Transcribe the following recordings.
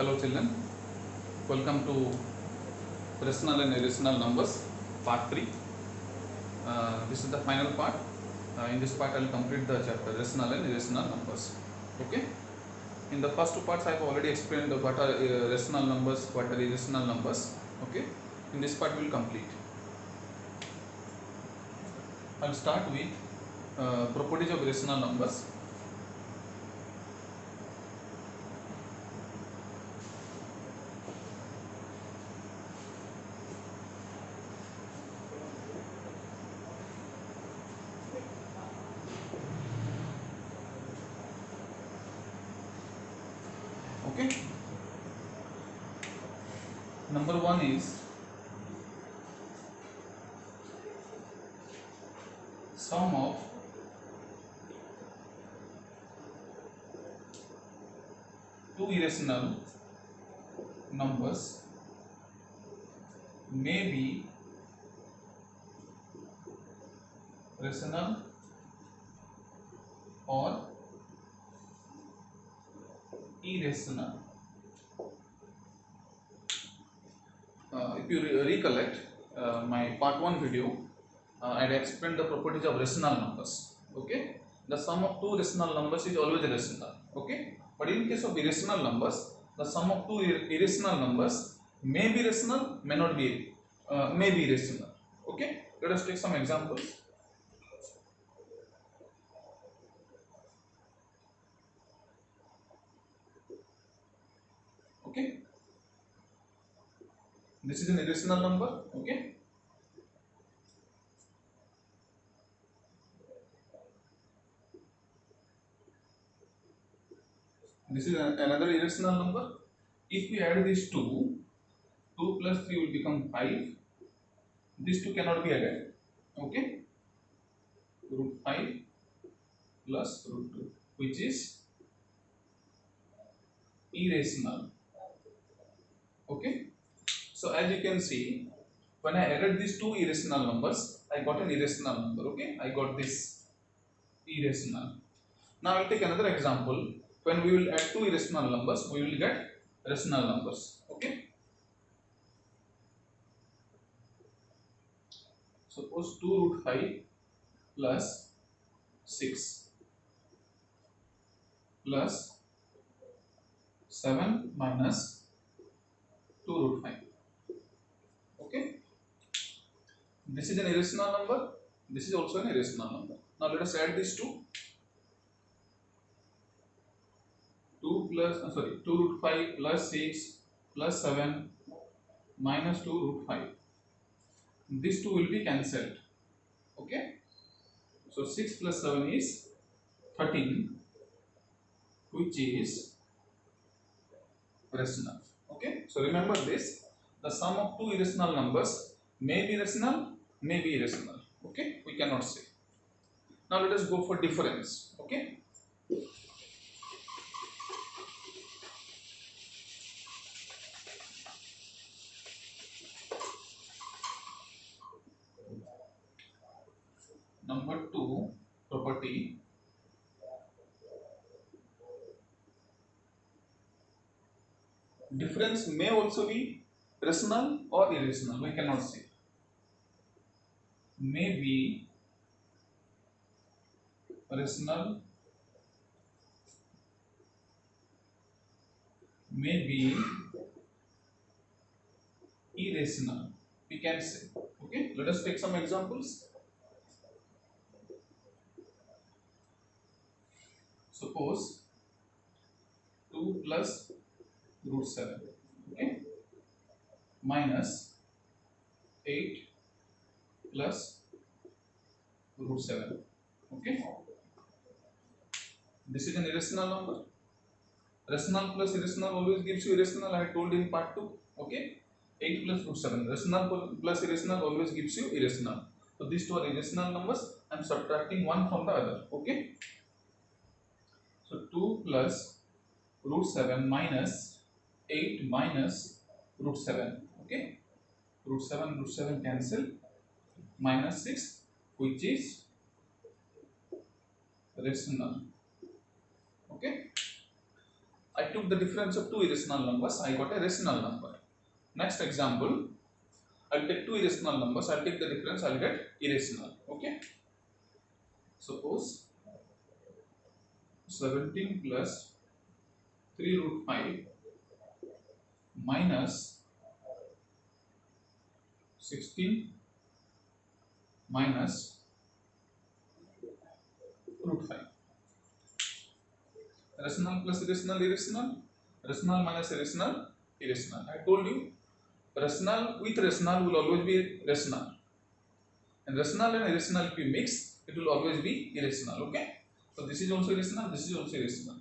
Hello children, welcome to rational and irrational numbers part 3. This is the final part. In this part I will complete the chapter rational and irrational numbers. Okay. In the first two parts I have already explained what are rational numbers, what are irrational numbers. Okay. In this part we will complete. I will start with properties of rational numbers. Okay. Number one is sum of two irrational numbers may be rational or irrational. If you recollect my part 1 video, I had explained the properties of rational numbers. Okay, the sum of two rational numbers is always rational. Okay, but in case of irrational numbers, the sum of two irrational numbers may be rational, may not be, may be irrational. Okay, let us take some examples. Okay, this is an irrational number. Okay, this is another irrational number. If we add these two, 2 plus 3 will become 5. These two cannot be added. Okay, root 5 plus root 2, which is irrational. Okay, so as you can see, when I added these two irrational numbers, I got an irrational number. Okay, I got this irrational. Now I will take another example. When we will add two irrational numbers, we will get rational numbers. Okay, suppose 2 root 5 plus 6 plus 7 minus 2 root 5. Okay, this is an irrational number, this is also an irrational number. Now let us add these two. 2 root 5 plus 6 plus 7 minus 2 root 5. These two will be cancelled. Okay, so 6 plus 7 is 13, which is rational. Okay, so remember this, the sum of two irrational numbers may be rational, may be irrational. Okay, we cannot say. Now let us go for difference. Okay, number 2 property, difference may also be rational or irrational, we cannot say. May be rational, may be irrational, we can say. Okay, let us take some examples. Suppose 2 plus root 7, okay, minus 8 plus root 7. Okay, this is an irrational number. Rational plus irrational always gives you irrational, I told in part 2. Okay, 8 plus root 7, rational plus irrational always gives you irrational. So these two are irrational numbers. I am subtracting one from the other. Okay, so 2 plus root 7 minus 8 minus root 7. Okay, root 7 cancel, minus 6, which is rational. Okay, I took the difference of two irrational numbers, I got a rational number. Next example, I'll take two irrational numbers, I'll take the difference, I'll get irrational. Okay. Suppose 17 plus 3 root 5 minus 16 minus root 5. Rational plus irrational, irrational. Rational minus irrational, irrational. I told you, rational with rational will always be rational. And rational and irrational, if you mix, it will always be irrational. Okay? So this is also irrational, this is also irrational.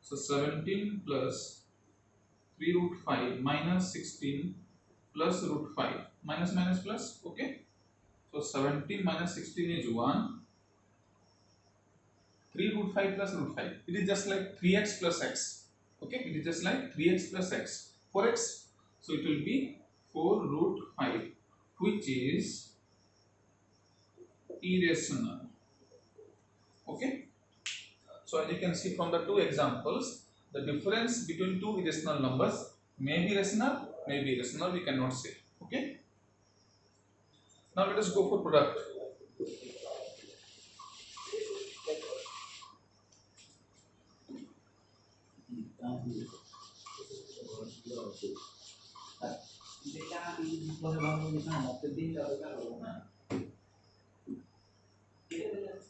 So 17 plus 3 root 5 minus 16 plus root 5. Minus minus plus. Okay? So 17 minus 16 is 1. 3 root 5 plus root 5. It is just like 3x plus x. Okay? It is just like 3x plus x. 4x. So it will be 4 root 5, which is irrational. Okay? So as you can see from the two examples, the difference between two irrational numbers may be rational, may be irrational, we cannot say. Okay? Now let us go for product.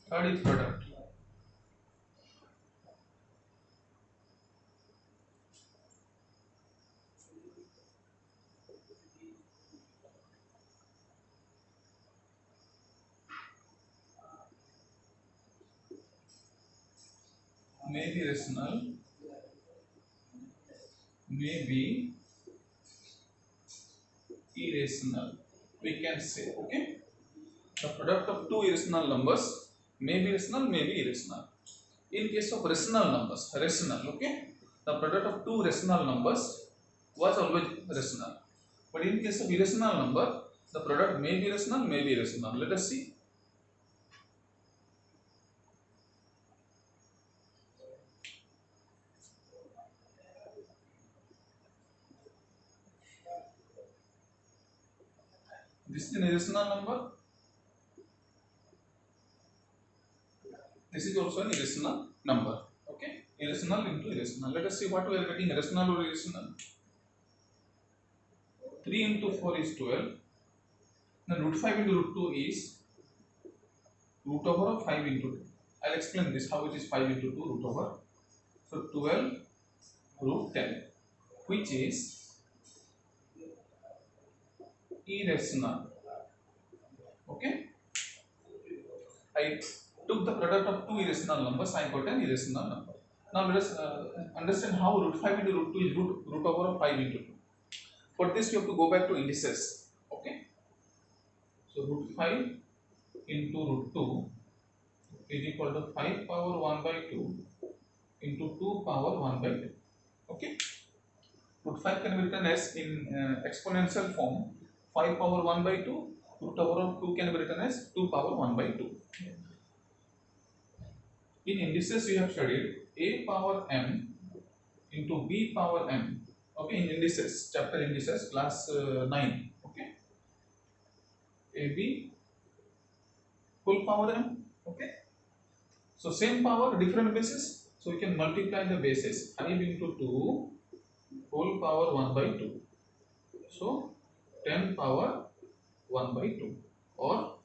Third is product. May be rational, may be irrational, we can say. Okay? The product of two irrational numbers may be rational, may be irrational. In case of rational numbers, rational, okay, the product of two rational numbers was always rational. But in case of irrational number, the product may be rational, may be irrational. Let us see. This is an irrational number. This is also an irrational number. Okay, irrational into irrational. Let us see what we are getting, rational or irrational. 3 into 4 is 12. Then root 5 into root 2 is root over of 5 into 2. I'll explain this how it is 5 into 2 root over. So 12 root 10, which is irrational. Okay, I took the product of two irrational numbers, I got an irrational number. Now let us understand how root 5 into root 2 is root over of 5 into 2. For this we have to go back to indices. Okay, so root 5 into root 2 is equal to 5 power 1 by 2 into 2 power 1 by 2. Okay, root 5 can be written as in exponential form 5 power 1 by 2. Root over of 2 can be written as 2 power 1 by 2. In indices we have studied a power m into b power m. Okay, in indices, chapter indices, class 9. Okay, ab whole power m. Okay, so same power, different bases, so we can multiply the bases. 5 into 2 whole power 1 by 2, so 10 power 1 by 2 or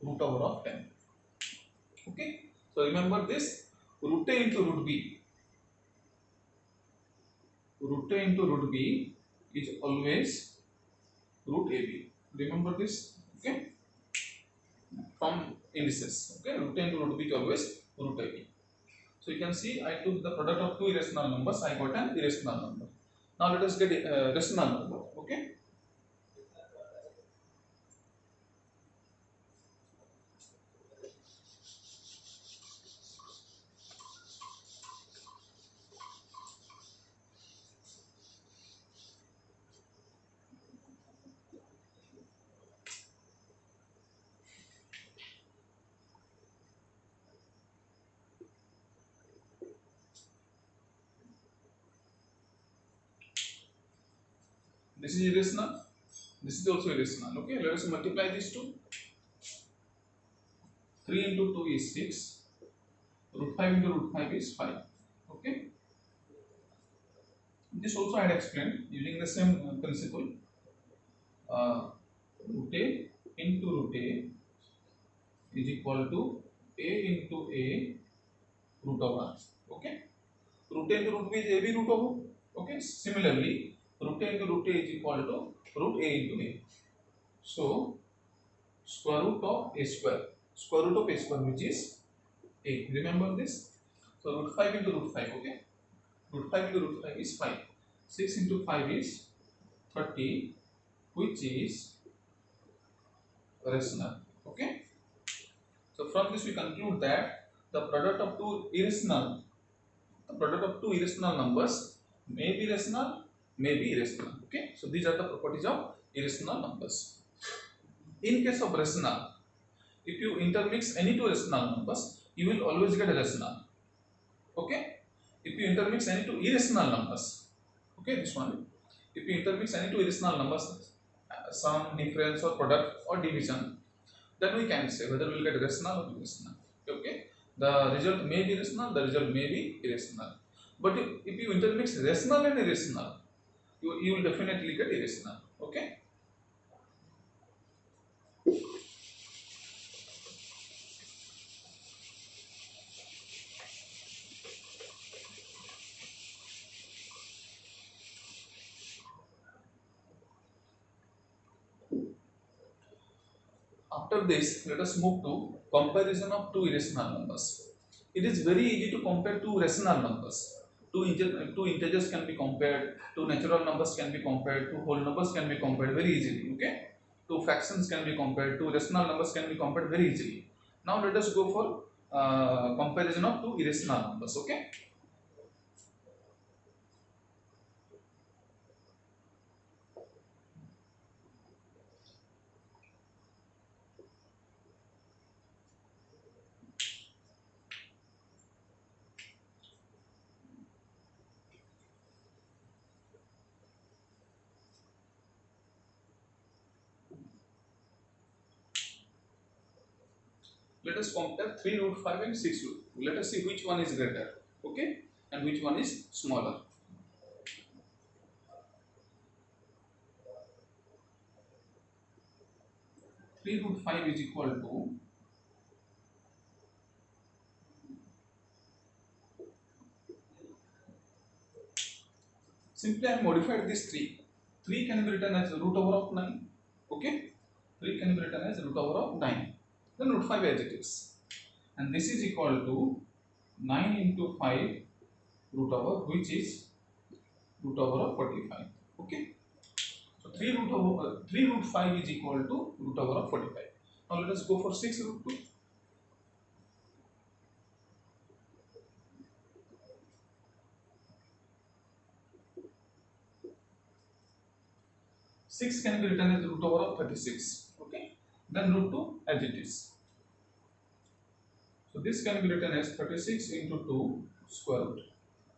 root over of 10. Okay, so remember this, root a into root b. Root a into root b is always root ab. Remember this. Okay, from indices. Okay, root a into root b is always root ab. So you can see I took the product of two irrational numbers, I got an irrational number. Now let us get a rational number. Okay, This is irrational. This is also irrational. Okay, let us multiply these two. 3 into 2 is 6. Root 5 into root 5 is 5. Okay. This also I had explained using the same principle. Root a into root a is equal to a into a root over r. Okay. Root a into root b is a b root over. Okay. Similarly, root a into root a is equal to root a into a. So square root of a square. Square root of a square, which is a. Remember this. So root 5 into root 5. Okay. Root 5 into root 5 is 5. 6 into 5 is 30, which is rational. Okay. So from this we conclude that the product of two irrational numbers may be rational, may be irrational. Okay. So these are the properties of irrational numbers. In case of rational, if you intermix any two rational numbers, you will always get a rational. Okay. If you intermix any two irrational numbers, okay, this one. If you intermix any two irrational numbers, sum, difference, or product, or division, then we can say whether we will get rational or irrational. Okay, the result may be rational, the result may be irrational. But if you intermix rational and irrational, you will definitely get irrational. Okay. After this, let us move to comparison of two irrational numbers. It is very easy to compare two rational numbers. Two integers can be compared, two natural numbers can be compared, two whole numbers can be compared very easily. Okay, two fractions can be compared, two rational numbers can be compared very easily. Now let us go for comparison of two irrational numbers. Okay. Let us compare 3 root 5 and 6 root. Let us see which one is greater. Okay, and which one is smaller. 3 root 5 is equal to simply I have modified this 3. 3 can be written as root over of 9. Okay, 3 can be written as root over of 9. Then root 5 as it is. And this is equal to 9 into 5 root over, which is root over of 45. Okay, so 3 root 5 is equal to root over of 45. Now let us go for 6 root 2. 6 can be written as root over of 36. Okay, then root 2 as it is. So this can be written as 36 into 2 square root.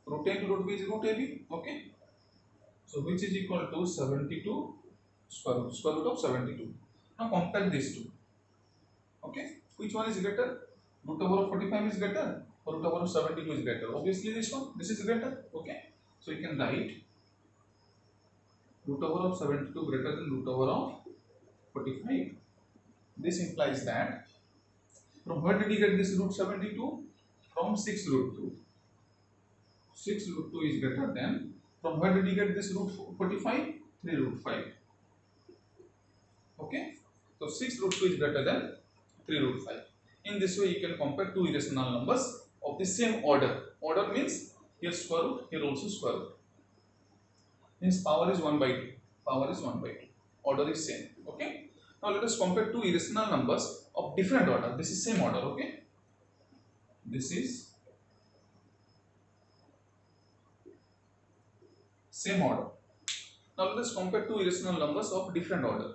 Root a into root b is root ab. Okay, so which is equal to 72 square root of 72. Now compare these two. Okay, which one is greater? Root over of 45 is greater or root over of 72 is greater? Obviously this one. This is greater. Okay, so you can write root over of 72 greater than root over of 45. This implies that from where did you get this root 72? From 6 root 2. 6 root 2 is greater than, from where did you get this root 45? 3 root 5. Okay, so 6 root 2 is greater than 3 root 5. In this way, you can compare two irrational numbers of the same order. Order means here square root, here also square root. Means power is 1 by 2. Power is 1 by 2. Order is same. Okay. Now let us compare two irrational numbers of different order. This is same order. Okay. This is same order. Now let us compare two irrational numbers of different order.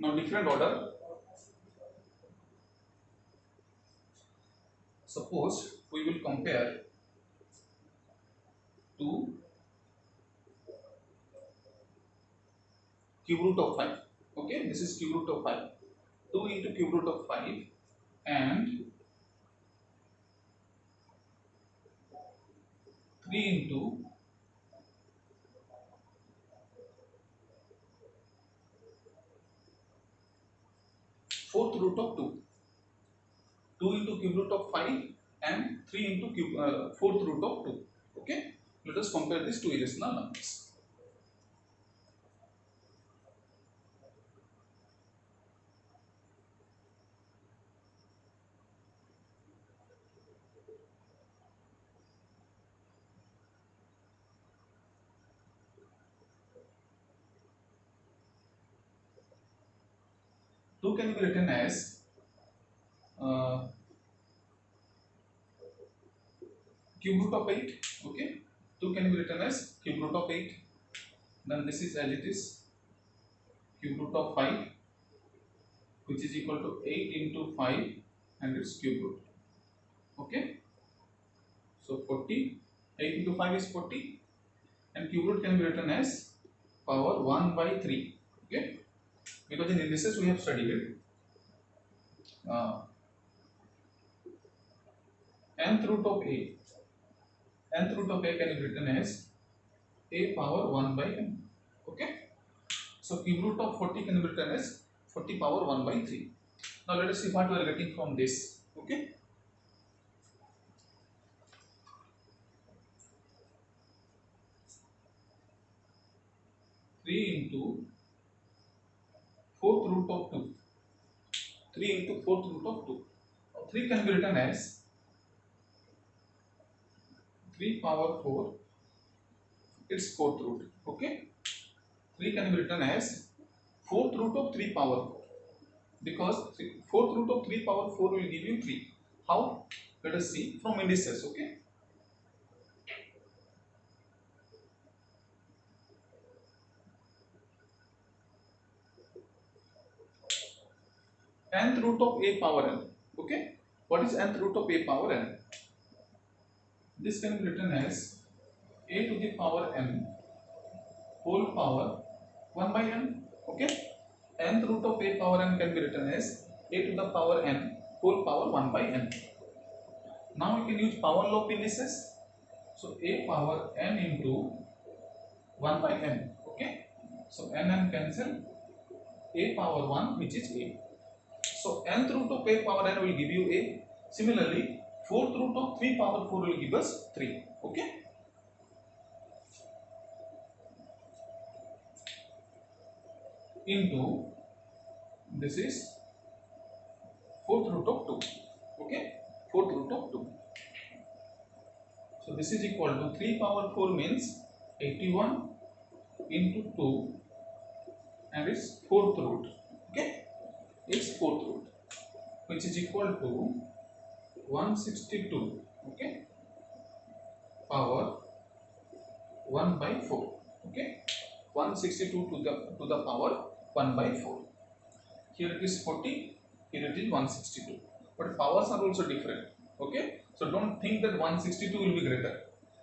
Now different order. Suppose we will compare 2 cube root of 5. Okay, this is cube root of 5. 2 into cube root of 5 and 3 into fourth root of 2. 2 into cube root of 5 and 3 into fourth root of 2. Okay, let us compare these two irrational numbers. Two can be written as cube root of 8. Okay, 2 can be written as cube root of 8. Then this is as it is, cube root of 5, which is equal to 8 into 5 and its cube root. Okay, so 40, 8 into 5 is 40, and cube root can be written as power 1 by 3. Okay, because in indices we have studied it. Nth root of a, nth root of a can be written as a power 1 by n. Okay, so cube root of 40 can be written as 40 power 1 by 3. Now let us see what we are getting from this. Okay, three into fourth root of 2. 3 into fourth root of 2. Now 3 can be written as 3 power 4, its fourth root. Okay, 3 can be written as fourth root of 3 power 4, because fourth root of 3 power 4 will give you 3. How? Let us see from indices. Okay, nth root of a power n. Okay, what is nth root of a power n? This can be written as a to the power n whole power 1 by n. Okay, nth root of a power n can be written as a to the power n whole power 1 by n. Now we can use power law of indices. So a power n into 1 by n. Okay, so n and cancel, a power 1, which is a. So nth root of a power n will give you a. Similarly, fourth root of 3 power 4 will give us 3. Okay, into this is fourth root of 2. Okay, fourth root of 2. So this is equal to 3 power 4 means 81 into 2 and its fourth root. Okay, its fourth root, which is equal to 162. Okay, power 1 by 4. Okay, 162 to the power 1 by 4. Here it is 40, here it is 162, but powers are also different. Okay, so don't think that 162 will be greater,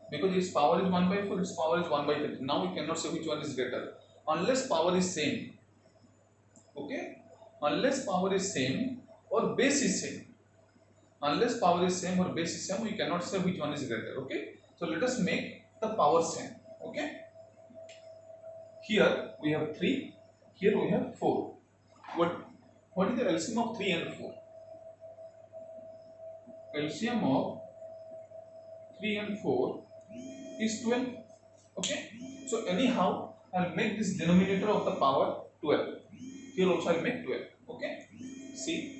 because its power is 1 by 4, its power is 1 by 3. Now we cannot say which one is greater unless power is same. Okay, unless power is same or base is same. Unless power is same or base is same, we cannot say which one is greater. Okay, so let us make the power same. Okay, here we have 3, here we have 4. What is the LCM of 3 and 4? LCM of 3 and 4 is 12. Okay, so anyhow I'll make this denominator of the power 12. Here also I'll make 12. Okay, see,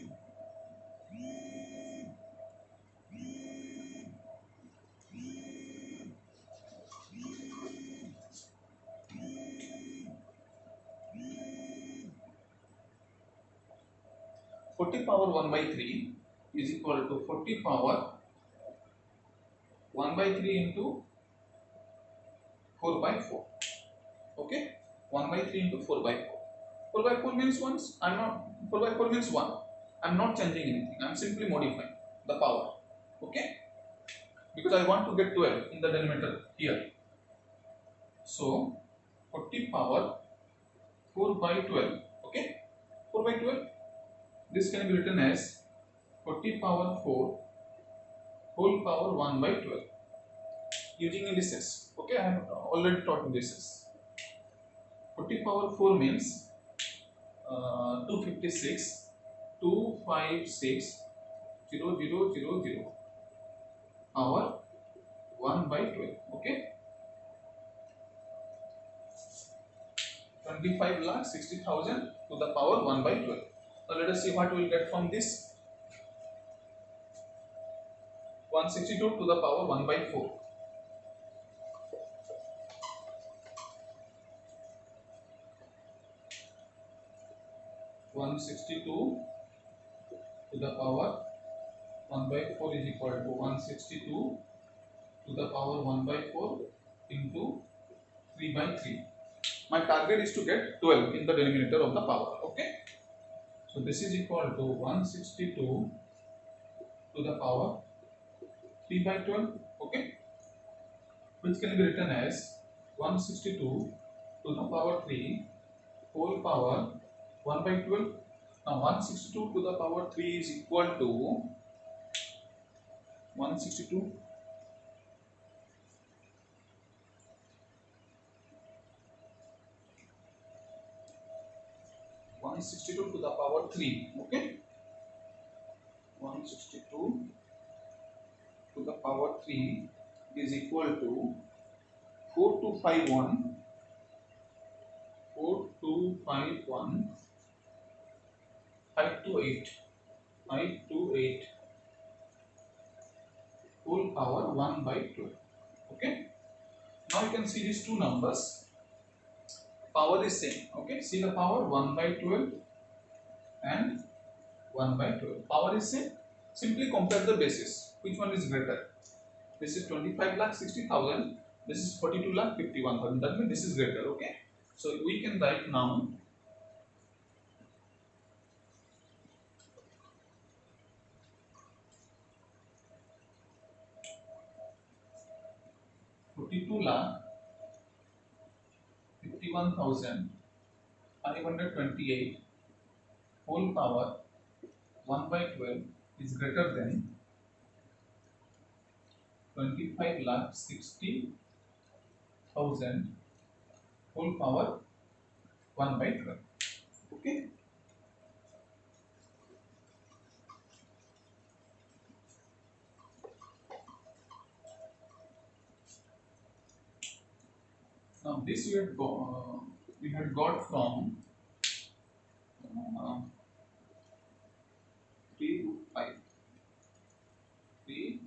(40 power 1 by 3 is equal to 40 power 1 by 3 into 4 by 4. Okay, 1 by 3 into 4 by 4. 4 by 4 means once. I'm not 4 by 4 means 1. I'm not changing anything. I'm simply modifying the power. Okay, because I want to get 12 in the denominator here. So 40 power 4 by 12. Okay, 4 by 12. This can be written as 40 power 4 whole power 1 by 12 using indices. Okay, I have already taught indices. 40 power 4 means 256 256 0000 power 1 by 12. Okay, 25 lakh 60,000 to the power 1 by 12. Now let us see what we will get from this. 162 to the power 1 by 4. 162 to the power 1 by 4 is equal to 162 to the power 1 by 4 into 3 by 3. My target is to get 12 in the denominator of the power. Okay, so this is equal to 162 to the power 3 by 12. Okay, which can be written as 162 to the power 3 whole power 1 by 12. Now 162 to the power 3 is equal to 162 162 to the power 3. Okay, 162 to the power 3 is equal to 4251 4251 528 528 whole power 1 by 12. Okay, now you can see these two numbers, power is same. Okay, see the power 1 by 12 and 1 by 12, power is same. Simply compare the bases, which one is greater. This is 25 lakh 60,000, this is 42 lakh 51,000, that means this is greater. Okay, so we can write now 42 lakh 51,528 whole power 1 by 12 is greater than 25 lakh 60,000 whole power 1 by 12. Okay, now this we had got from 3 to 5. 3,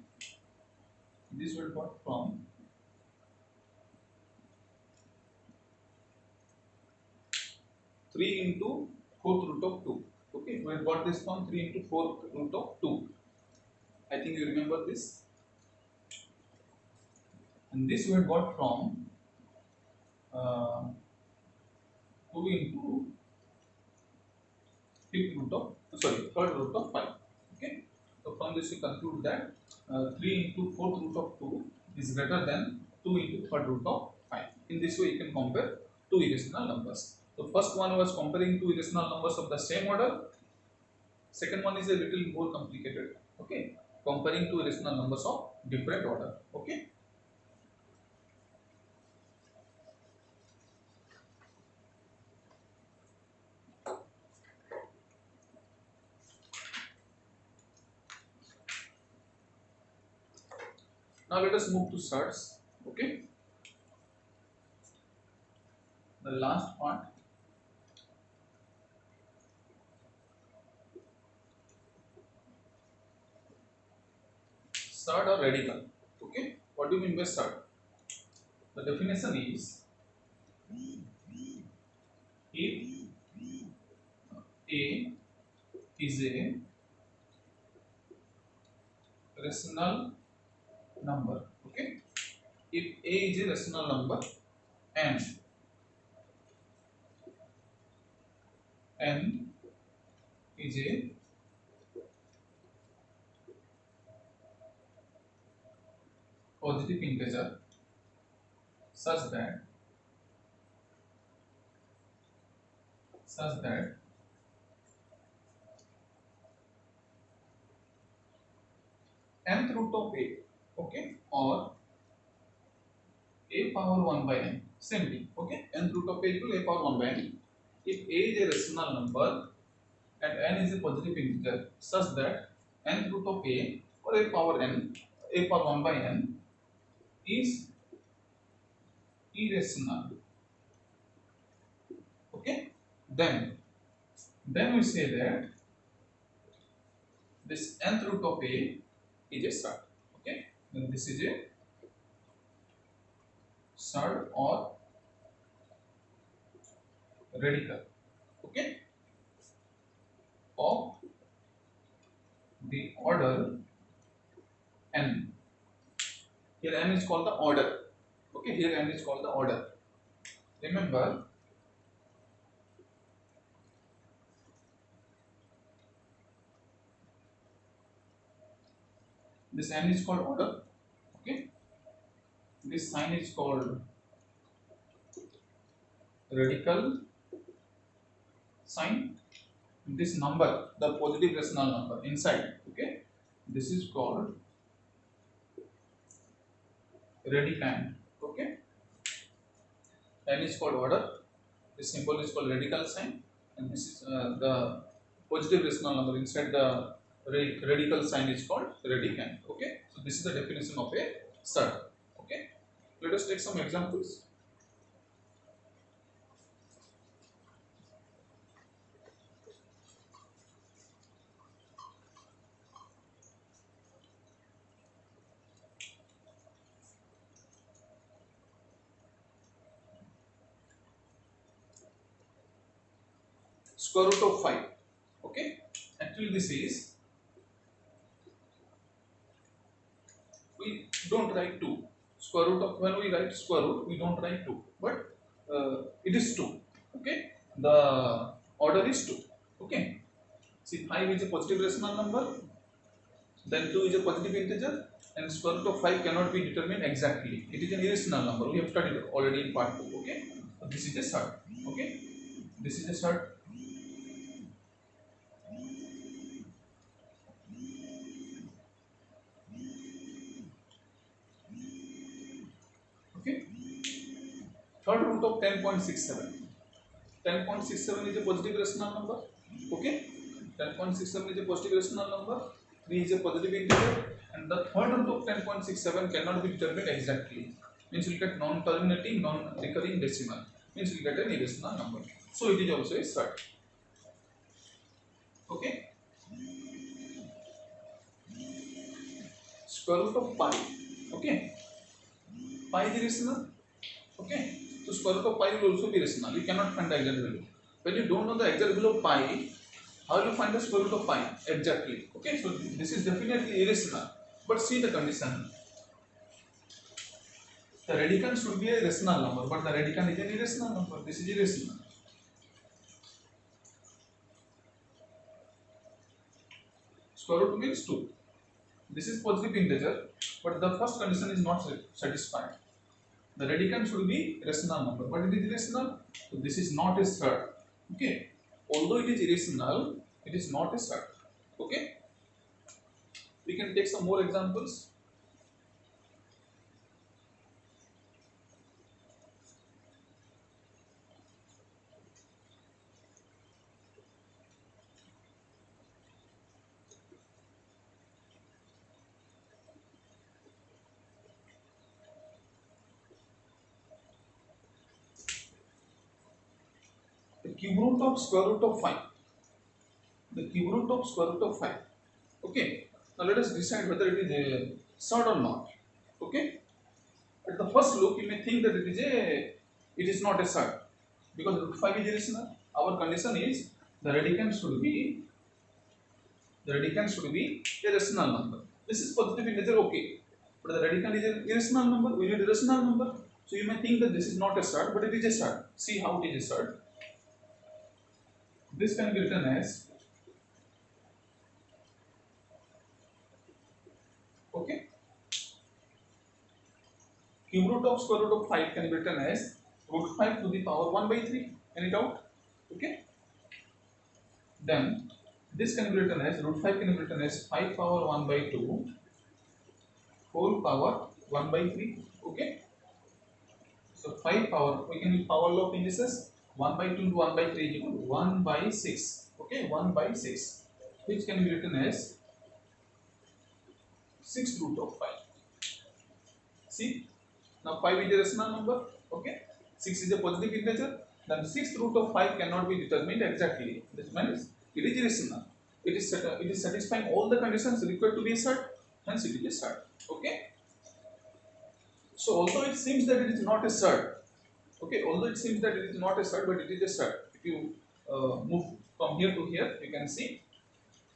this we had got from 3 into 4th root of 2. Okay, we have got this from 3 into 4th root of 2. I think you remember this. And this we have got from 2 into 5th root of, sorry, 3rd root of 5. Okay, so from this we conclude that 3 into 4th root of 2 is greater than 2 into 3rd root of 5. In this way you can compare two irrational numbers. So first one was comparing two irrational numbers of the same order. Second one is a little more complicated. Okay, comparing two irrational numbers of different order. Okay. Now let us move to surds. Okay, the last part. Surd or radical. Okay, what do you mean by surd? The definition is, if A is a rational number. Okay, if A is a rational number and n is a positive integer such that nth root of a, okay, or a power 1 by n, same thing, okay, nth root of a equal a power 1 by n. If a is a rational number and n is a positive integer such that nth root of a or a power n, a power 1 by n is irrational, okay, then we say that this nth root of a is a surd, okay, then this is a surd or radical, okay, of the order n. Here n is called the order, okay, here n is called the order. Remember, this n is called order, okay, this sign is called radical sign, this number, the positive rational number inside, okay, this is called radicand, okay, n is called order, this symbol is called radical sign, and this is the positive rational number inside the radical sign is called radicand, okay. So this is the definition of a surd, okay. Let us take some examples. Square root of 5, okay, actually this is, we don't write 2, square root of, when we write square root we don't write 2, but it is 2, okay, the order is 2, okay. See, 5 is a positive rational number, then 2 is a positive integer, and square root of 5 cannot be determined exactly, it is an irrational number, we have studied already in part 2, okay. So this is a surd, okay, this is a surd, okay. Third root of 10.67, 10.67 is a positive rational number, okay, 10.67 is a positive rational number, 3 is a positive integer, and the third root of 10.67 cannot be determined exactly, means you get non-terminating, non-recurring decimal, means you get an irrational number, so it is also a surd, okay. Square root of pi, okay, pi is irrational, okay, so square root of pi will also be rational, you cannot find the exact value. When you don't know the exact value of pi, how will you find the square root of pi exactly, okay. So this is definitely irrational, but see the condition, the radicand should be a rational number, but the radicand is an irrational number, this is irrational. Square root means 2, this is positive integer, but the first condition is not satisfied, the radicand should be rational number, but it is irrational, so this is not a surd, okay, although it is irrational, it is not a surd, okay. We can take some more examples. The cube root of square root of 5, the cube root of square root of 5, okay. Now let us decide whether it is a surd or not, okay. At the first look you may think that it is not a surd, because root 5 is irrational. Our condition is the radicand should be a rational number, this is positive integer, okay, but the radicand is an irrational number, we need a rational number, so you may think that this is not a surd, but it is a surd. See how it is a surd. This can be written as, okay, cube root of square root of 5 can be written as root 5 to the power 1 by 3. Any doubt? Okay. Then this can be written as root 5 can be written as 5 power 1 by 2 whole power 1 by 3. Okay. So 5 power, we can use power law of indices. 1 by 2 into 1 by 3 is equal to 1 by 6. Okay, 1 by 6, which can be written as 6 root of 5. See, now 5 is a rational number. Okay, 6 is a positive integer. Then 6th root of 5 cannot be determined exactly. This means it is rational. It is satisfying all the conditions required to be assert. Hence it is assert. Okay. So although it seems that it is not assert, okay, although it seems that it is not assert, but it is assert. If you move from here to here, you can see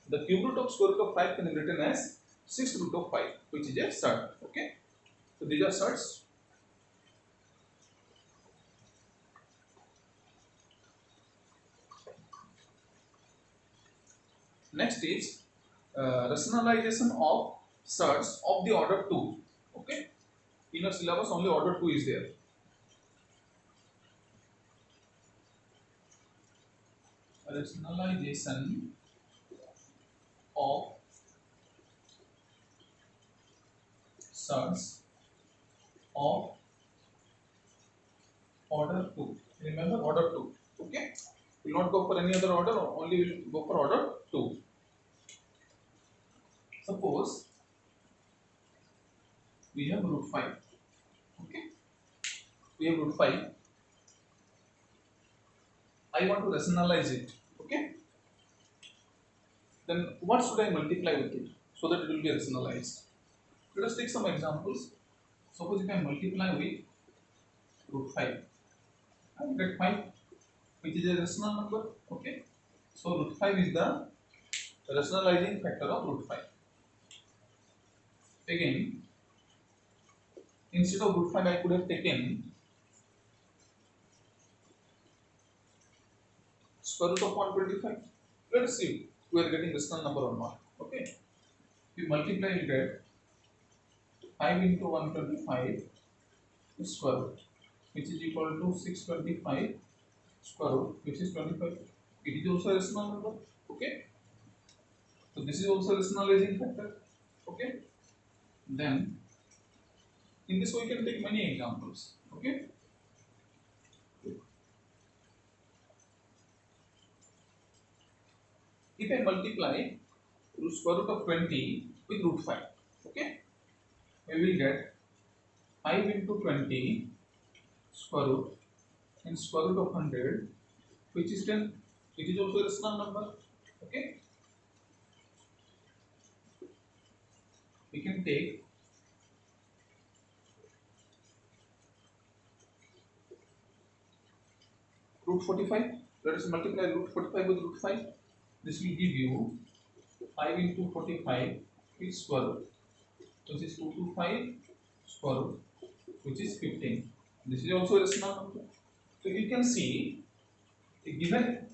the cube root of square root of 5 can be written as 6th root of 5, which is assert. Okay. So these are asserts. Next is rationalization of surds of the order 2. Okay, in your syllabus only order 2 is there. Rationalization of surds of order 2. Remember order 2. Okay, we will not go for any other order, only we will go for order 2. Suppose we have root 5. Okay, we have root 5. I want to rationalize it. Okay, then what should I multiply with it so that it will be rationalized? Let us take some examples. Suppose if I multiply with root 5, I will get 5, which is a rational number. Okay, so root 5 is the rationalizing factor of root 5. Again, instead of root 5, I could have taken square root of 125. Let us see we are getting rational number or not. Okay, if you multiply, you get 5 into 125 square root, which is equal to 625 square root, which is 25. It is also a rational number. Okay, so this is also a rationalizing factor. Okay, then in this way we can take many examples. Okay, if I multiply root square root of 20 with root 5, okay, we will get 5 into 20 square root and square root of 100, which is 10. It is also a rational number. Okay, we can take root 45. Let us multiply root 45 with root 5. This will give you 5 into 45 is square root, which is 225 square root, which is 15. This is also a rational number. So you can see a given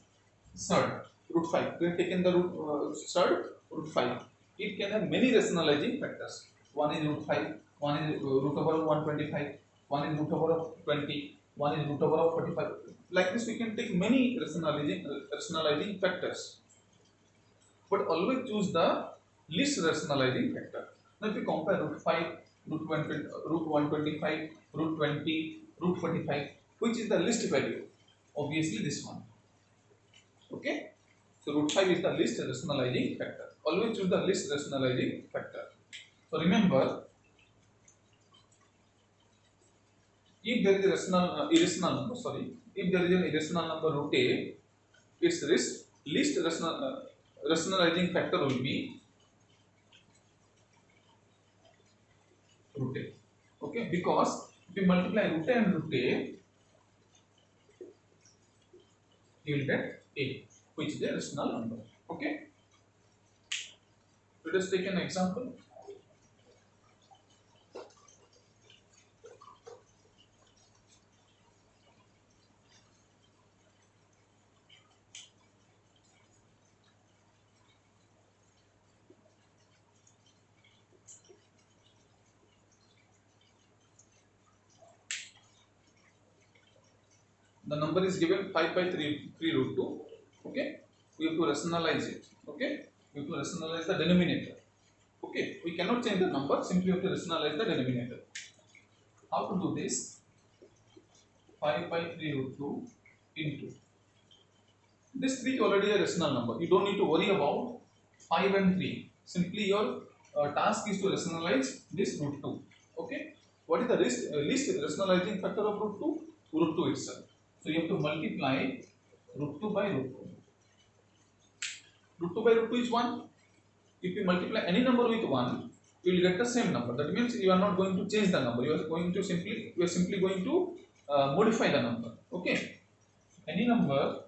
surd root 5. We have taken the surd root 5. It can have many rationalizing factors. One is root 5, one is root over of 125, one is root over of 20, one is root over of 45. Like this, we can take many rationalizing factors, but always choose the least rationalizing factor. Now, if you compare root 5, root 120, root 125, root 20, root 45, which is the least value? Obviously, this one. Okay, so root 5 is the least rationalizing factor. Always choose the least rationalizing factor. So remember, if there is a irrational number, sorry, if there is an irrational number root a, its least rationalizing factor will be root a. Okay, because if you multiply root a and root a, you will get a, which is a rational number. Okay, let us take an example. The number is given 5 by 3 root 2. Okay, we have to rationalize it. Okay, we have to rationalize the denominator. Okay, we cannot change the number, simply have to rationalize the denominator. How to do this? 5 by 3 root 2 into this 3 already a rational number. You don't need to worry about 5 and 3. Simply your task is to rationalize this root 2. Okay, what is the least rationalizing factor of root 2? Root 2 itself. So you have to multiply root 2 by root 2. Root 2 by root 2 is 1. If you multiply any number with 1, you will get the same number. That means you are not going to change the number. You are simply going to modify the number. Okay, any number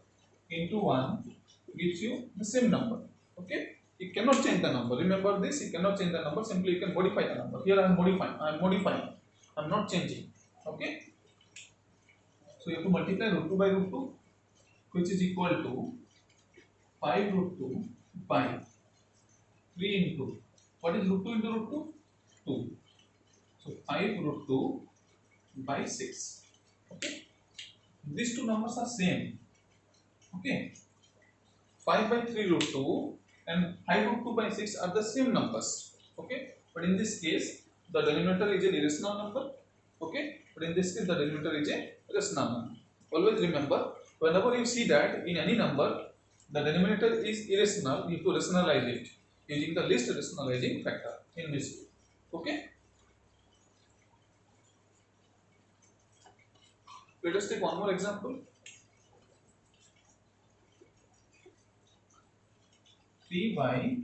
into 1 gives you the same number. Okay, you cannot change the number. Remember this, you cannot change the number, simply you can modify the number. Here I am modifying, I am not changing. Okay, so you have to multiply root 2 by root 2, which is equal to 5 root 2 by 3 into, what is root 2 into root 2? 2. So 5 root 2 by 6. Okay, these two numbers are same. Okay, 5 by 3 root 2 and 5 root 2 by 6 are the same numbers. Okay, but in this case the denominator is an irrational number. Okay, but in this case the denominator is a rational number. Always remember, whenever you see that in any number the denominator is irrational, you have to rationalize it using the least rationalizing factor in this way. Okay, let us take one more example. 3 by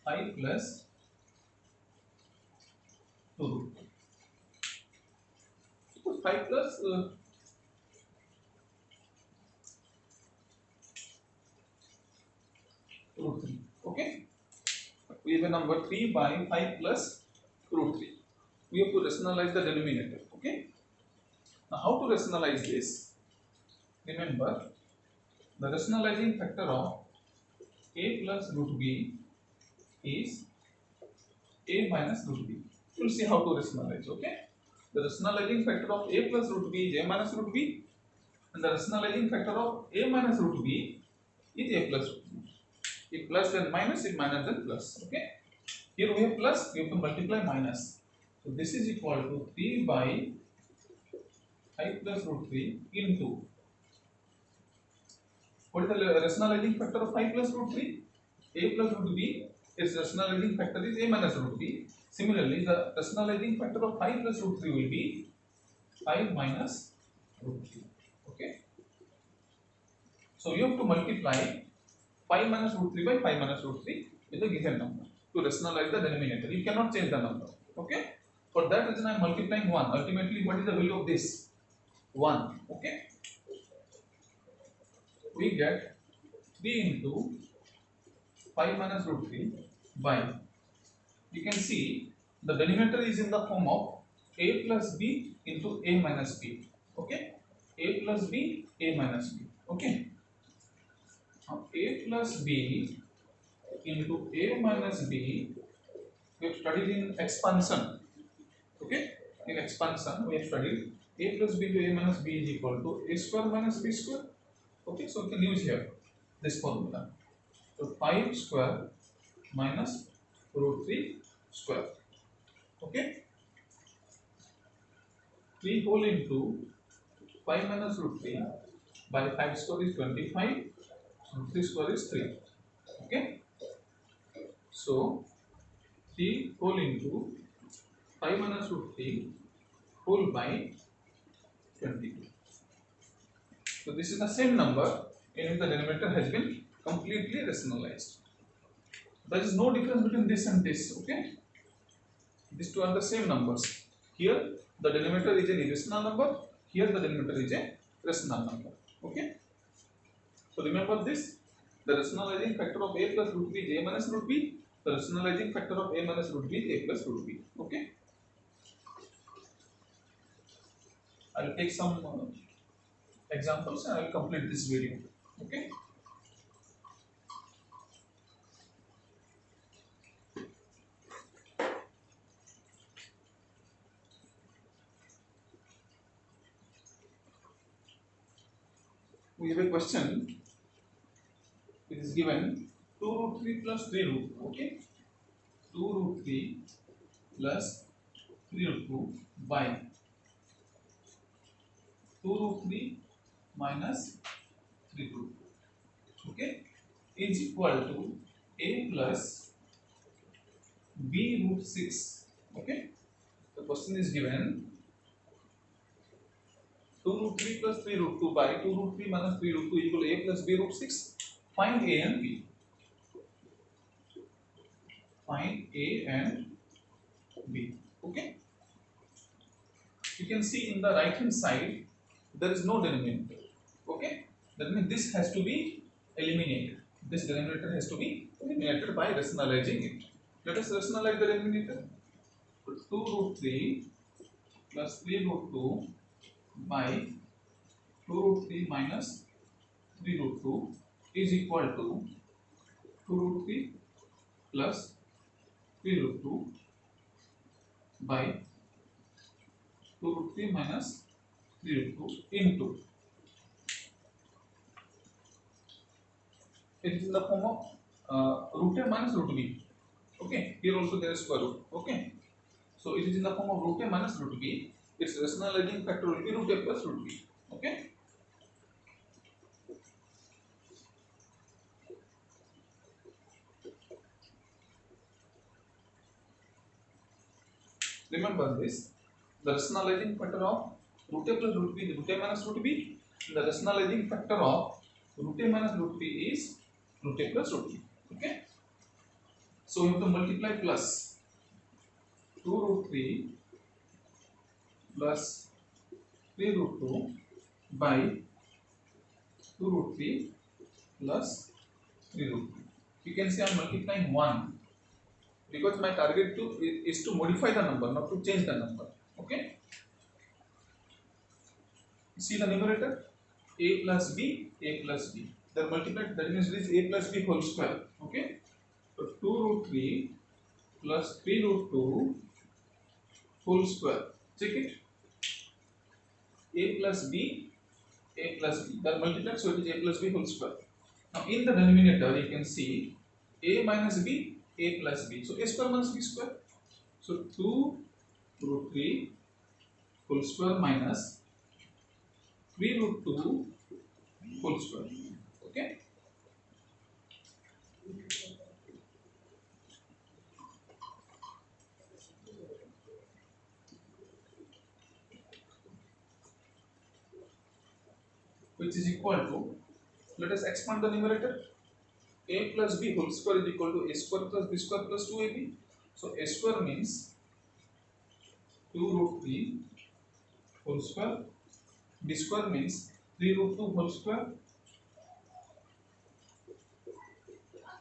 5 plus 2 root 2. Suppose 5 plus root 3. Okay, we have a number 3 by 5 plus root 3. We have to rationalize the denominator. Okay, now how to rationalize this? Remember, the rationalizing factor of a plus root b is a minus root b. We will see how to rationalize. Okay, the rationalizing factor of a plus root b is a minus root b, and the rationalizing factor of a minus root b is a plus root b. If plus then minus, if minus then plus. Okay, here we have plus, we have to multiply minus. So this is equal to 3 by 5 plus root 3 into, what is the rationalizing factor of 5 plus root 3? A plus root b, its rationalizing factor is a minus root b. Similarly, the rationalizing factor of 5 plus root 3 will be 5 minus root 3. Okay, so you have to multiply 5 minus root 3 by 5 minus root 3 with a given number to rationalize the denominator. You cannot change the number. Okay, for that reason I am multiplying 1. Ultimately, what is the value of this? 1. Okay, we get 3 into 5 minus root 3 by, you can see the denominator is in the form of a plus b into a minus b. Okay, a plus b, a minus b. Okay, now a plus b into a minus b, we have studied in expansion. Okay, in expansion we have studied a plus b to a minus b is equal to a square minus b square. Okay, so we can use here this formula. So 5 square minus root 3 square. Okay, 3 whole into 5 minus root 3 by 5 square is 25. So 3 square is 3. Okay, so 3 whole into 5 minus root 3 whole by 22. So this is the same number in which the denominator has been completely rationalized. There is no difference between this and this. Okay, these two are the same numbers. Here the denominator is an irrational number, here the denominator is a rational number. Okay, so remember this, the rationalizing factor of a plus root b is a minus root b, the rationalizing factor of a minus root b is a plus root b. Okay, I will take some examples and I will complete this video. Okay, we have a question. It is given 2 root 3 plus 3 root 2. Okay, 2 root 3 plus 3 root 2 by 2 root 3 minus 3 root 2. Okay, is equal to a plus b root 6. Okay, the question is given 2 root 3 plus 3 root 2 by 2 root 3 minus 3 root 2 equal to a plus b root 6. Find a and b. Find a and b. Okay, you can see in the right hand side there is no denominator. Okay, that means this has to be eliminated. This denominator has to be eliminated by rationalizing it. Let us rationalize the denominator. 2 root 3 plus 3 root 2 by 2 root 3 minus 3 root 2 is equal to 2 root 3 plus 3 root 2 by 2 root 3 minus 3 root 2 into, it is in the form of root a minus root b. Okay, here also there is square root. Okay, so it is in the form of root a minus root b. Its rationalizing factor will be root a plus root b. Okay, remember this. The rationalizing factor of root a plus root b is root a minus root b. The rationalizing factor of root a minus root b is root a plus root b. Okay, so we have to multiply plus 2 root 3 plus 3 root 2 by 2 root 3 plus 3 root 2. You can see I am multiplying 1 because my target is to modify the number, not to change the number. Okay, see the numerator a plus b, a plus b. They are multiplied, that means it is a plus b whole square. Okay, so 2 root 3 plus 3 root 2 whole square. Check it. A plus b, a plus b. They are multiplied, so it is a plus b whole square. Now in the denominator you can see a minus b, a plus b. So a square minus b square. So 2 root 3 whole square minus 3 root 2 whole square. Okay. Which is equal to, let us expand the numerator. A plus b whole square is equal to a square plus b square plus 2ab. So a square means 2 root 3 whole square. B square means 3 root 2 whole square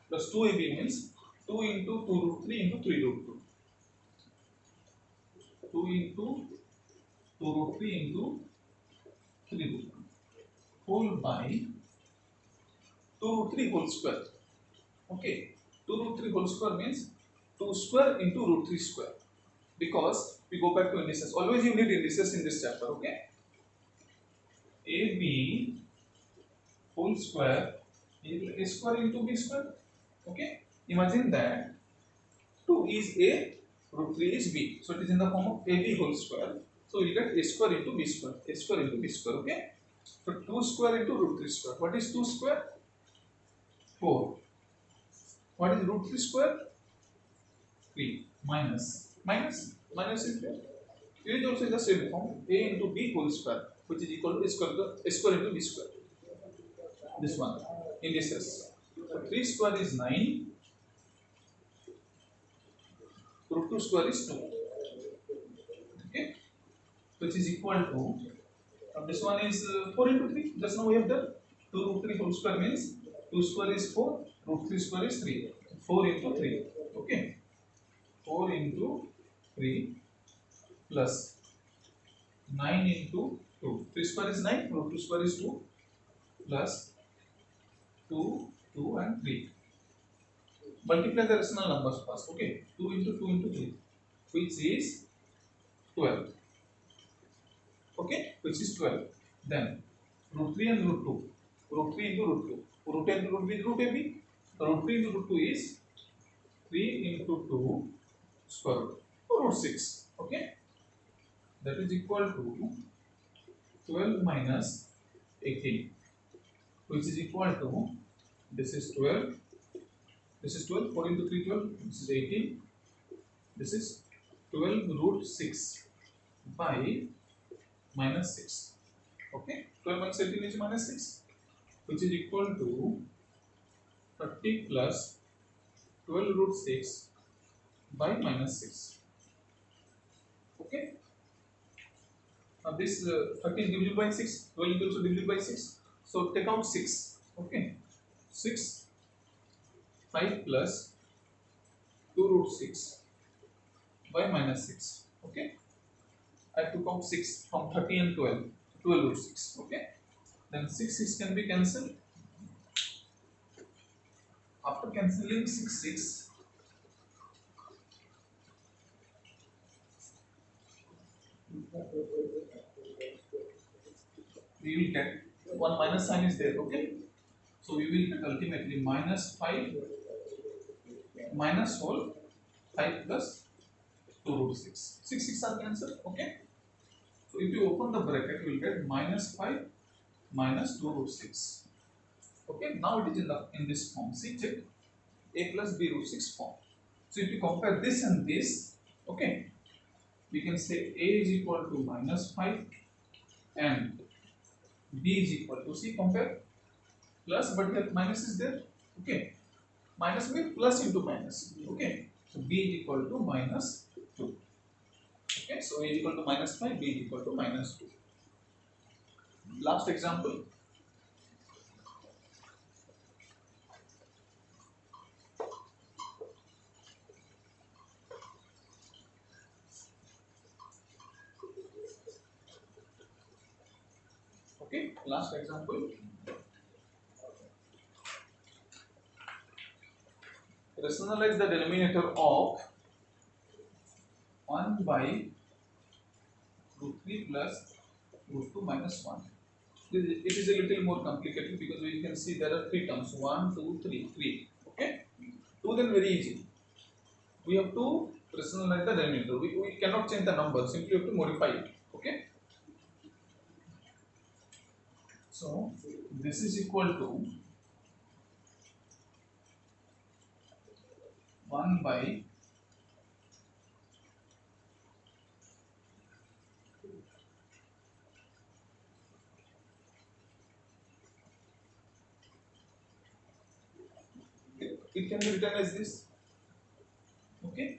plus 2ab means 2 into 2 root 3 into 3 root 2. 2 into 2 root 3 into 3 root 2 whole by 2 root 3 whole square. Okay, 2 root 3 whole square means 2 square into root 3 square, because we go back to indices. Always you need indices in this chapter. Okay, ab whole square is a square into b square. Okay, imagine that 2 is a, root 3 is b, so it is in the form of ab whole square. So we get a square into b square, a square into b square. Okay, so 2 square into root 3 square. What is 2 square? 4. What is root 3 square? 3. Minus is there. It is also in the same form, a into b whole square, which is equal to a square into b square. This one indices. So 3 square is 9. Root 2 square is 2. Okay, which is equal to, this one is 4 into 3. Just now we have done 2 root 3 whole square means 2 square is 4, root 3 square is 3. 4 into 3. Okay, 4 into 3 plus 9 into 2. 3 square is 9, root 2 square is 2 plus 2, 2 and 3. Multiply the rational numbers first. Okay, 2 into 2 into 3, which is 12. Okay, which is 12. Then root 3 and root 2. root 3 into root 2. Root a into root b is root ab. Root 3 into root 2 is 3 into 2 square root. Root 6. Okay. That is equal to 12 minus 18, which is equal to, this is 12, this is 12, 4 into 3 12, this is 18, this is 12 root 6 by minus 6. Okay, 12 minus 18 is minus 6, which is equal to 30 plus 12 root 6 by minus 6. Okay, now this 30 is divisible by 6, 12 is also divisible by 6, so take out 6. Okay, 6, 5 plus 2 root 6 by minus 6. Okay, I took out 6 from 30 and 12, 12 root 6. Okay, then 6 can be cancelled. After cancelling 6, we will get 1 minus sign is there. Okay, so we will get ultimately minus 5 minus whole 5 plus 2 root 6. 6 are cancelled. Okay, so if you open the bracket, you will get minus 5 minus 2 root 6. Okay, now it is in this form. See, check, a plus b root 6 form. So if you compare this and this, okay, we can say a is equal to minus 5 and b is equal to, see, compare, plus, but here minus is there. Okay, minus means plus into minus. Okay, so b is equal to minus 2. Okay, so a is equal to minus 5, b is equal to minus 2. Last example. Okay, last example. Rationalize the denominator of 1 by root 3 plus root 2 minus 1. It is a little more complicated because we can see there are 3 terms, 1, 2, 3, 3. Okay, 2 then very easy. We have to rationalize the denominator. We cannot change the number, simply have to modify it. Okay, so this is equal to 1 by it can be written as this. Okay,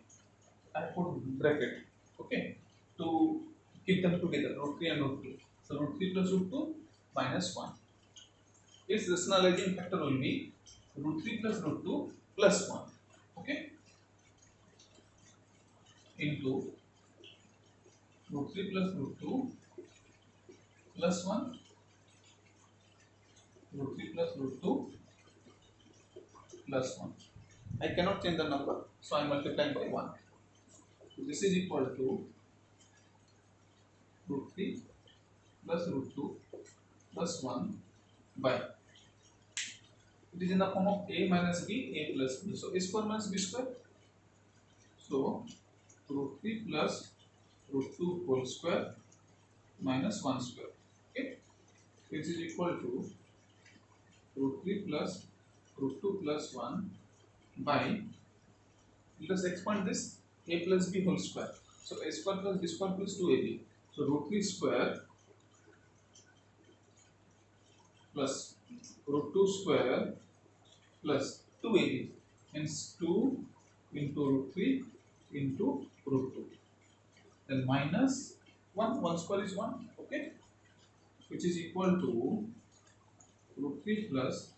I put bracket. Okay, to keep them together, root 3 and root 2. So root 3 plus root 2 minus 1. Its rationalizing factor will be root 3 plus root 2 plus 1. Okay, into root 3 plus root 2 plus 1, root 3 plus root 2 plus 1. I cannot change the number, so I am multiplying by 1. So this is equal to root 3 plus root 2 plus 1 by, it is in the form of a minus b, a plus b. So a square minus b square. So root 3 plus root 2 whole square minus 1 square. Okay, which is equal to root 3 plus root 2 plus 1 by, let us expand this, a plus b whole square. So a square plus b square plus 2ab. So root 3 square plus root 2 square plus 2ab, means 2 into root 3 into root 2. Then minus 1, 1 square is 1. Okay, which is equal to root 3 plus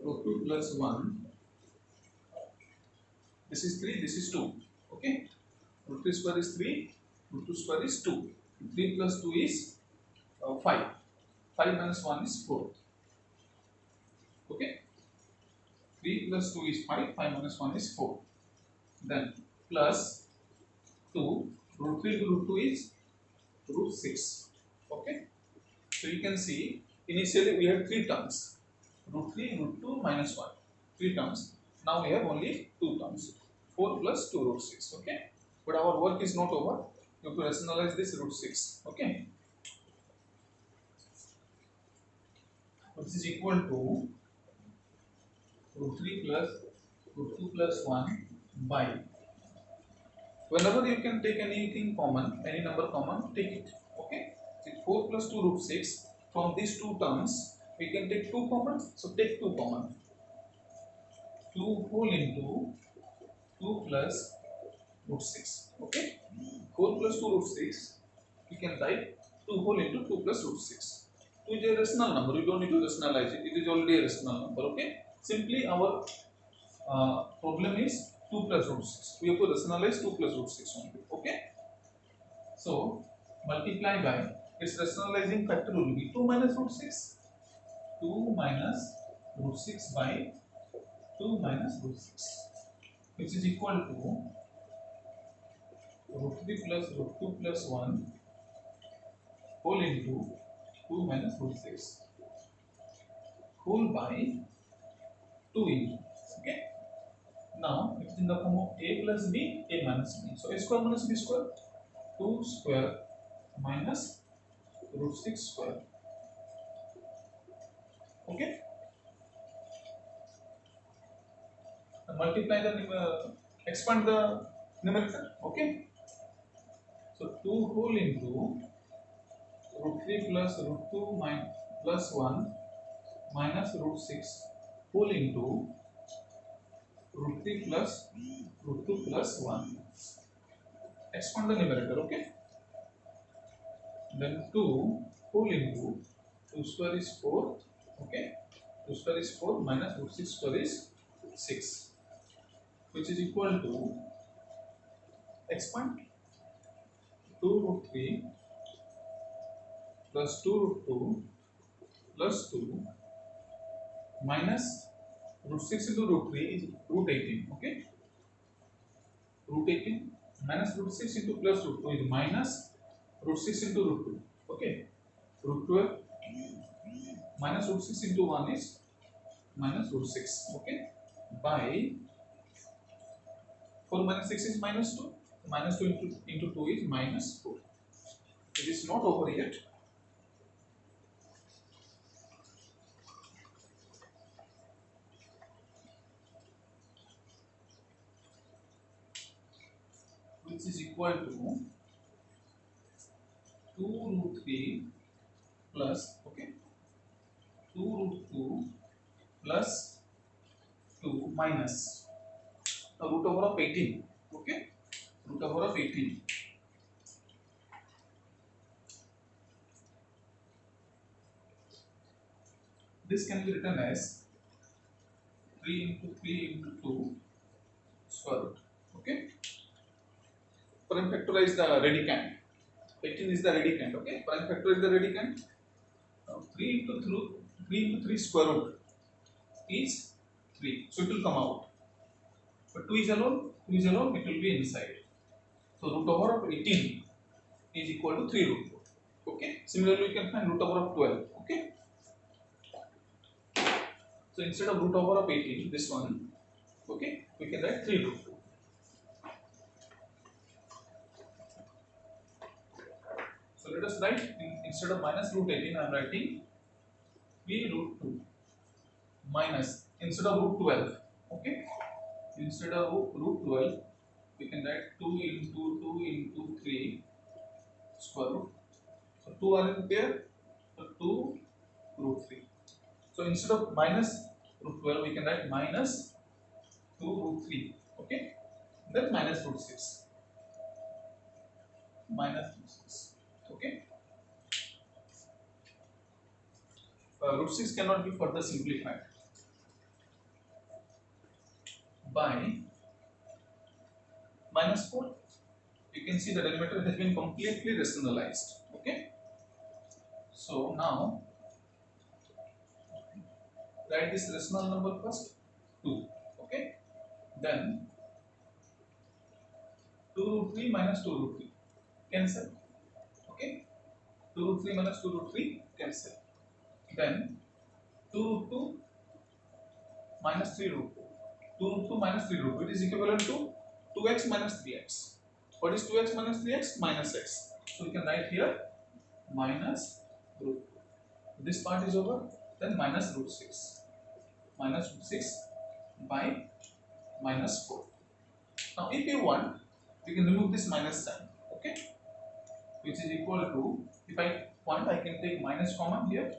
root 2 plus 1. This is 3, this is 2. Okay, root 3 square is 3, root 2 square is 2. 3 plus 2 is 5. 5 minus 1 is 4. Okay, 3 plus 2 is 5, 5 minus 1 is 4. Then plus 2, root 3 to root 2 is root 6. Okay, so you can see initially we had 3 terms. root 3 root 2 minus 1, 3 terms. Now we have only 2 terms, 4 plus 2 root 6. Okay, but our work is not over. You have to rationalize this root 6. Okay, this is equal to root 3 plus root 2 plus 1 by, whenever you can take anything common, any number common, take it. Okay, so 4 plus 2 root 6. From these two terms we can take 2 common, so take 2 common. 2 whole into 2 plus root 6. Okay, 4 plus 2 root 6, we can write 2 whole into 2 plus root 6. 2 is a rational number, you don't need to rationalize it, it is already a rational number. Okay, simply our problem is 2 plus root 6. We have to rationalize 2 plus root 6 only. Okay, so multiply by, its rationalizing factor will be 2 minus root 6, 2 minus root 6 by 2 minus root 6, which is equal to root 3 plus root 2 plus 1 whole into 2 minus root 6 whole by 2 into. Okay, now it is in the form of a plus b, a minus b. So a square minus b square, 2 square minus root 6 square. Okay, and multiply the expand the numerator. Okay, so 2 whole into root 3 plus root 2 plus 1 minus root 6 whole into root 3 plus root 2 plus 1. Expand the numerator. Okay, then 2 whole into 2 square is 4. Okay, 2 square is 4 minus root 6 square is 6, which is equal to, expand 2 root 3 plus 2 root 2 plus 2 minus root 6 into root 3 is root 18. Okay, root 18 minus root 6 into plus root 2 is minus root 6 into root 2. Okay, root 12 minus root 6 into 1 is minus root 6. Okay, by 4 minus 6 is minus 2. Minus 2 into 2 is minus 4. It is not over yet. Which is equal to 2 root 3 plus, okay, 2 root 2 plus 2 minus the root over of 18. Okay, root over of 18. This can be written as 3 into 3 into 2 square root. Okay, prime factorize the radicand. 18 is the radicand. Okay, prime factorize the radicand. Now 3 into 3 square root is 3, so it will come out. But 2 is alone, it will be inside. So root over of 18 is equal to 3 root 4. Okay, similarly we can find root over of 12. Okay, so instead of root over of 18, this one, okay, we can write 3 root 2. So let us write, instead of minus root 18, I am writing 3 root 2 minus, instead of root 12. Okay, instead of root 12, we can write 2 into 3 square root. So 2 are in pair, so 2 root 3. So instead of minus root 12, we can write minus 2 root 3. Okay, then minus root 6. Minus root 6. Okay, root 6 cannot be further simplified by minus 4. You can see the delimiter has been completely rationalized. Okay, so now write this rational number first, 2. Okay, then 2 root 3 minus 2 root 3 cancel. Okay, 2 root 3 minus 2 root 3 cancel. Then 2 root 2 minus 3 root 2. 2 root 2 minus 3 root 2. It is equivalent to 2x minus 3x. What is 2x minus 3x? Minus x. So we can write here minus root 2. This part is over. Then minus root 6. Minus root 6 by minus 4. Now if you want, we can remove this minus sign. Okay. Which is equal to, if I want, I can take minus common here.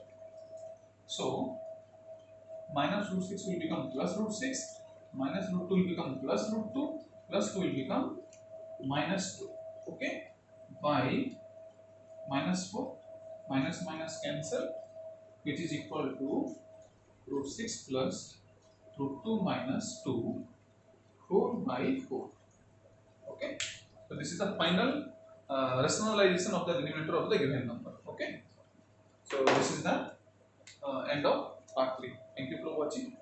So minus root 6 will become plus root 6, minus root 2 will become plus root 2, plus 2 will become minus 2. Okay, by minus 4, minus minus cancel, which is equal to root 6 plus root 2 minus 2 whole by 4. Okay, so this is the final rationalization of the denominator of the given number. Okay, so this is the end of part 3. Thank you for watching.